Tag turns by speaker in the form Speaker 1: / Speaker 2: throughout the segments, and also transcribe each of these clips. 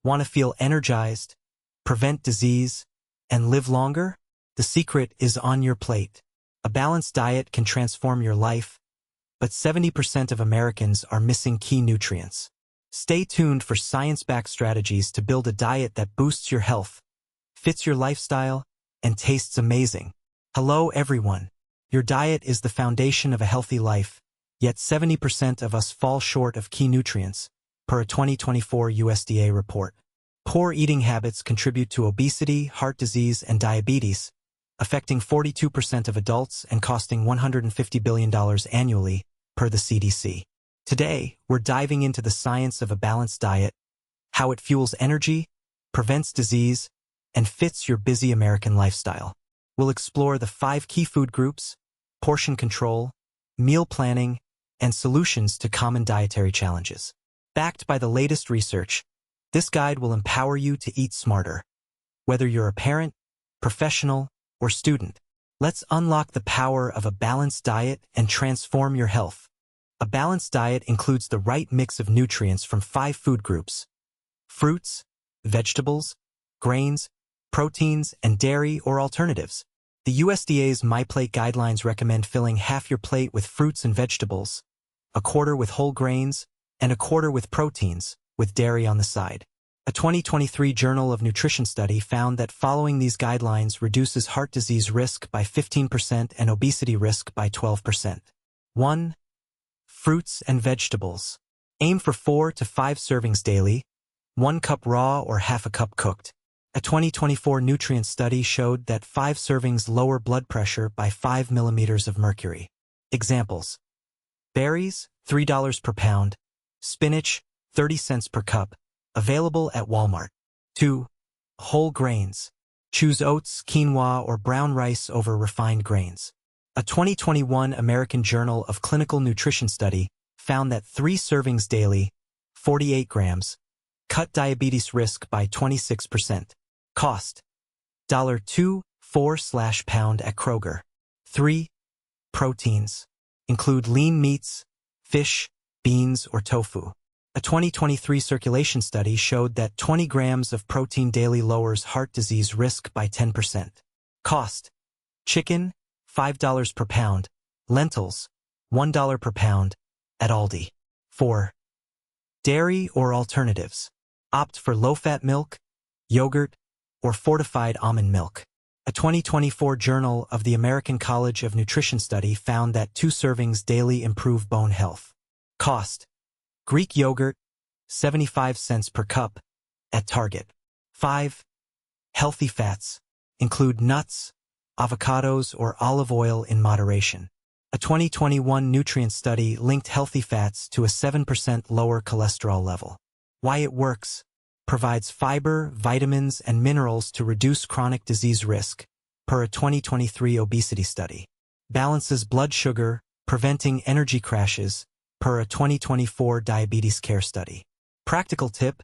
Speaker 1: Want to feel energized, prevent disease, and live longer? The secret is on your plate. A balanced diet can transform your life, but 70% of Americans are missing key nutrients. Stay tuned for science-backed strategies to build a diet that boosts your health, fits your lifestyle, and tastes amazing. Hello, everyone. Your diet is the foundation of a healthy life, yet 70% of us fall short of key nutrients, per a 2024 USDA report. Poor eating habits contribute to obesity, heart disease, and diabetes, affecting 42% of adults and costing $150 billion annually, per the CDC. Today, we're diving into the science of a balanced diet, how it fuels energy, prevents disease, and fits your busy American lifestyle. We'll explore the 5 key food groups, portion control, meal planning, and solutions to common dietary challenges. Backed by the latest research, this guide will empower you to eat smarter. Whether you're a parent, professional, or student, let's unlock the power of a balanced diet and transform your health. A balanced diet includes the right mix of nutrients from 5 food groups: fruits, vegetables, grains, proteins, and dairy or alternatives. The USDA's MyPlate guidelines recommend filling half your plate with fruits and vegetables, a quarter with whole grains, and a quarter with proteins, with dairy on the side. A 2023 Journal of Nutrition study found that following these guidelines reduces heart disease risk by 15% and obesity risk by 12%. 1. Fruits and vegetables. Aim for 4 to 5 servings daily, 1 cup raw or half a cup cooked. A 2024 nutrient study showed that 5 servings lower blood pressure by 5 millimeters of mercury. Examples: berries, $3 per pound, spinach, 30 cents per cup, available at Walmart. 2. Whole grains. Choose oats, quinoa, or brown rice over refined grains. A 2021 American Journal of Clinical Nutrition study found that 3 servings daily, 48 grams, cut diabetes risk by 26%. Cost: $2.04/pound at Kroger. 3. Proteins. Include lean meats, fish, beans, or tofu. A 2023 circulation study showed that 20 grams of protein daily lowers heart disease risk by 10%. Cost: chicken, $5 per pound, lentils, $1 per pound, at Aldi. 4. Dairy or alternatives. Opt for low-fat milk, yogurt, or fortified almond milk. A 2024 Journal of the American College of Nutrition study found that 2 servings daily improve bone health. Cost: Greek yogurt, 75 cents per cup, at Target. 5. Healthy fats. Include nuts, avocados, or olive oil in moderation. A 2021 nutrient study linked healthy fats to a 7% lower cholesterol level. Why it works: provides fiber, vitamins, and minerals to reduce chronic disease risk, per a 2023 obesity study. Balances blood sugar, preventing energy crashes, per a 2024 diabetes care study. Practical tip: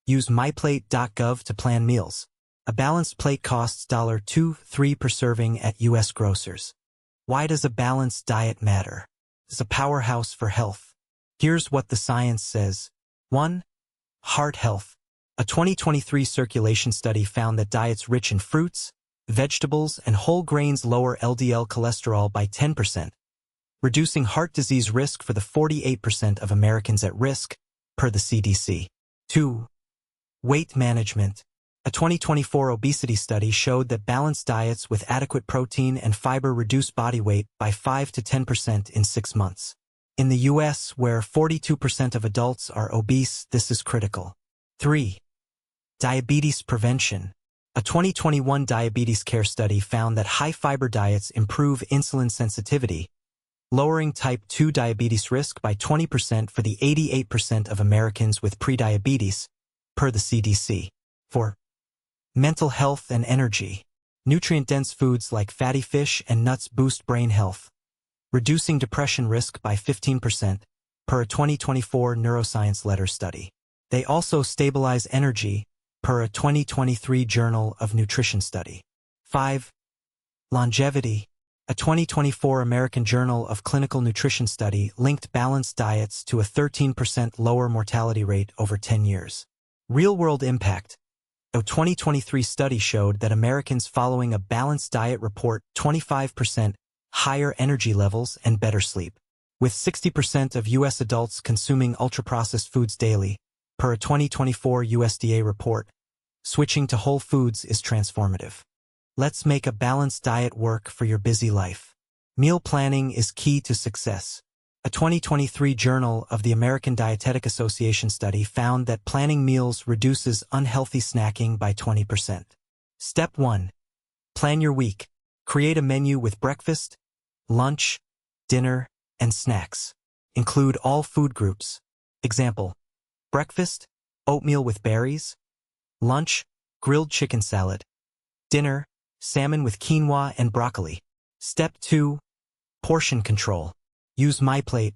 Speaker 1: use MyPlate.gov to plan meals. A balanced plate costs $2.03 per serving at U.S. grocers. Why does a balanced diet matter? It's a powerhouse for health. Here's what the science says. 1. Heart health. A 2023 circulation study found that diets rich in fruits, vegetables, and whole grains lower LDL cholesterol by 10%, reducing heart disease risk for the 48% of Americans at risk, per the CDC. 2. Weight management. A 2024 obesity study showed that balanced diets with adequate protein and fiber reduce body weight by 5 to 10% in 6 months. In the U.S., where 42% of adults are obese, this is critical. 3. Diabetes prevention. A 2021 diabetes care study found that high-fiber diets improve insulin sensitivity, lowering type 2 diabetes risk by 20% for the 88% of Americans with prediabetes, per the CDC. 4. Mental health and energy. Nutrient-dense foods like fatty fish and nuts boost brain health, reducing depression risk by 15%, per a 2024 Neuroscience Letter study. They also stabilize energy, per a 2023 Journal of Nutrition study. 5. Longevity. A 2024 American Journal of Clinical Nutrition study linked balanced diets to a 13% lower mortality rate over 10 years. Real-world impact. A 2023 study showed that Americans following a balanced diet report 25% higher energy levels and better sleep, with 60% of U.S. adults consuming ultra-processed foods daily, per a 2024 USDA report. Switching to whole foods is transformative. Let's make a balanced diet work for your busy life. Meal planning is key to success. A 2023 Journal of the American Dietetic Association study found that planning meals reduces unhealthy snacking by 20%. Step 1. Plan your week. Create a menu with breakfast, lunch, dinner, and snacks. Include all food groups. Example: breakfast, oatmeal with berries; lunch, grilled chicken salad; dinner, salmon with quinoa and broccoli. Step 2. Portion control. Use MyPlate.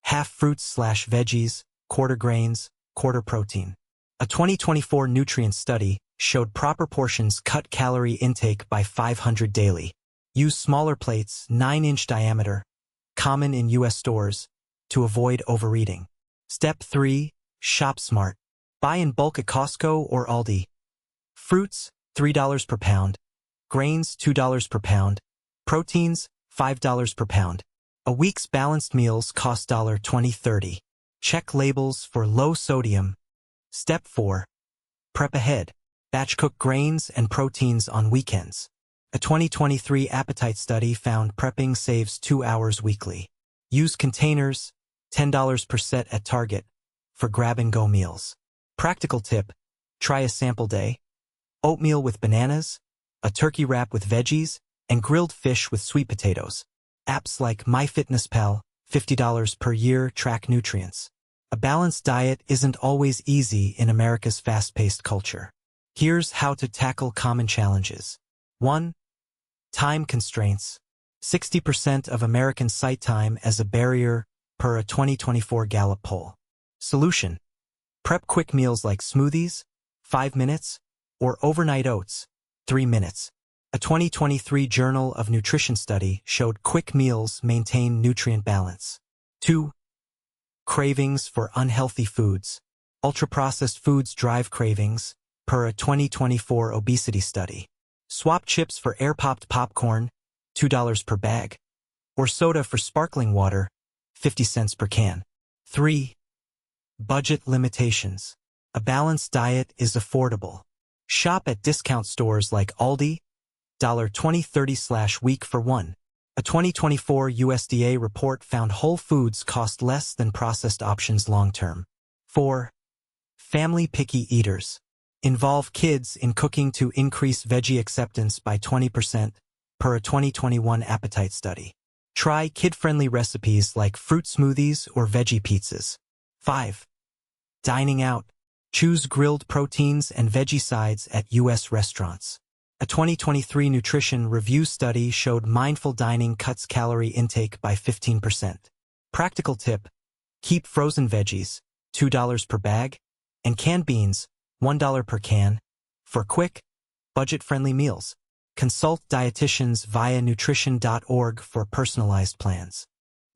Speaker 1: Half fruits/veggies, quarter grains, quarter protein. A 2024 nutrient study showed proper portions cut calorie intake by 500 daily. Use smaller plates, 9-inch diameter, common in U.S. stores, to avoid overeating. Step 3. Shop smart. Buy in bulk at Costco or Aldi. Fruits, $3 per pound. Grains, $2 per pound. Proteins, $5 per pound. A week's balanced meals cost $20-30. Check labels for low sodium. Step 4. Prep ahead. Batch cook grains and proteins on weekends. A 2023 appetite study found prepping saves 2 hours weekly. Use containers, $10 per set at Target, for grab-and-go meals. Practical tip: try a sample day. Oatmeal with bananas, a turkey wrap with veggies, and grilled fish with sweet potatoes. Apps like MyFitnessPal, $50 per year, track nutrients. A balanced diet isn't always easy in America's fast-paced culture. Here's how to tackle common challenges. 1. Time constraints. 60% of Americans cite time as a barrier, per a 2024 Gallup poll. Solution: prep quick meals like smoothies, 5 minutes, or overnight oats, 3 minutes. A 2023 Journal of Nutrition study showed quick meals maintain nutrient balance. 2. Cravings for unhealthy foods. Ultra-processed foods drive cravings, per a 2024 obesity study. Swap chips for air-popped popcorn, $2 per bag, or soda for sparkling water, 50 cents per can. 3. Budget limitations. A balanced diet is affordable. Shop at discount stores like Aldi, $20-30/week for one. A 2024 USDA report found whole foods cost less than processed options long-term. 4. Family picky eaters. Involve kids in cooking to increase veggie acceptance by 20%, per a 2021 appetite study. Try kid-friendly recipes like fruit smoothies or veggie pizzas. 5. Dining out. Choose grilled proteins and veggie sides at U.S. restaurants. A 2023 nutrition review study showed mindful dining cuts calorie intake by 15%. Practical tip: keep frozen veggies, $2 per bag, and canned beans, $1 per can, for quick, budget-friendly meals. Consult dietitians via nutrition.org for personalized plans.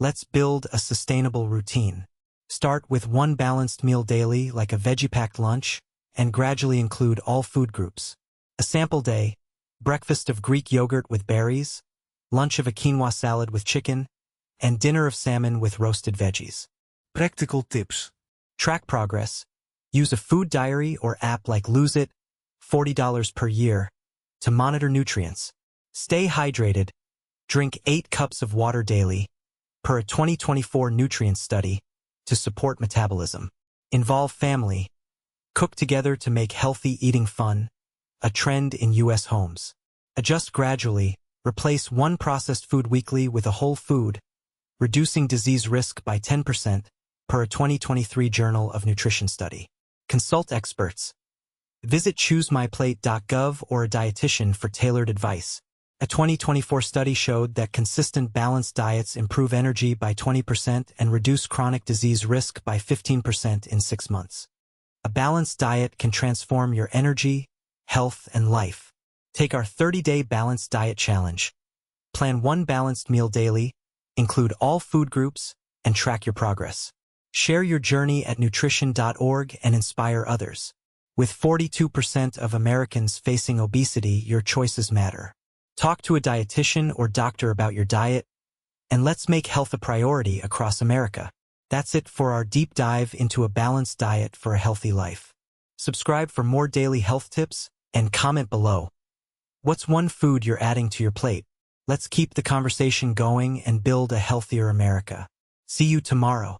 Speaker 1: Let's build a sustainable routine. Start with one balanced meal daily, like a veggie-packed lunch, and gradually include all food groups. A sample day: breakfast of Greek yogurt with berries, lunch of a quinoa salad with chicken, and dinner of salmon with roasted veggies.
Speaker 2: Practical tips.
Speaker 1: Track progress. Use a food diary or app like Lose It, $40 per year, to monitor nutrients. Stay hydrated. Drink 8 cups of water daily, per a 2024 nutrient study, to support metabolism. Involve family. Cook together to make healthy eating fun, a trend in U.S. homes. Adjust gradually. Replace one processed food weekly with a whole food, reducing disease risk by 10%, per a 2023 Journal of Nutrition study. Consult experts. Visit MyPlate.gov or a dietitian for tailored advice. A 2024 study showed that consistent balanced diets improve energy by 20% and reduce chronic disease risk by 15% in 6 months. A balanced diet can transform your energy, health, and life. Take our 30-day balanced diet challenge. Plan one balanced meal daily, include all food groups, and track your progress. Share your journey at nutrition.org and inspire others. With 42% of Americans facing obesity, your choices matter. Talk to a dietitian or doctor about your diet, and let's make health a priority across America. That's it for our deep dive into a balanced diet for a healthy life. Subscribe for more daily health tips and comment below. What's one food you're adding to your plate? Let's keep the conversation going and build a healthier America. See you tomorrow.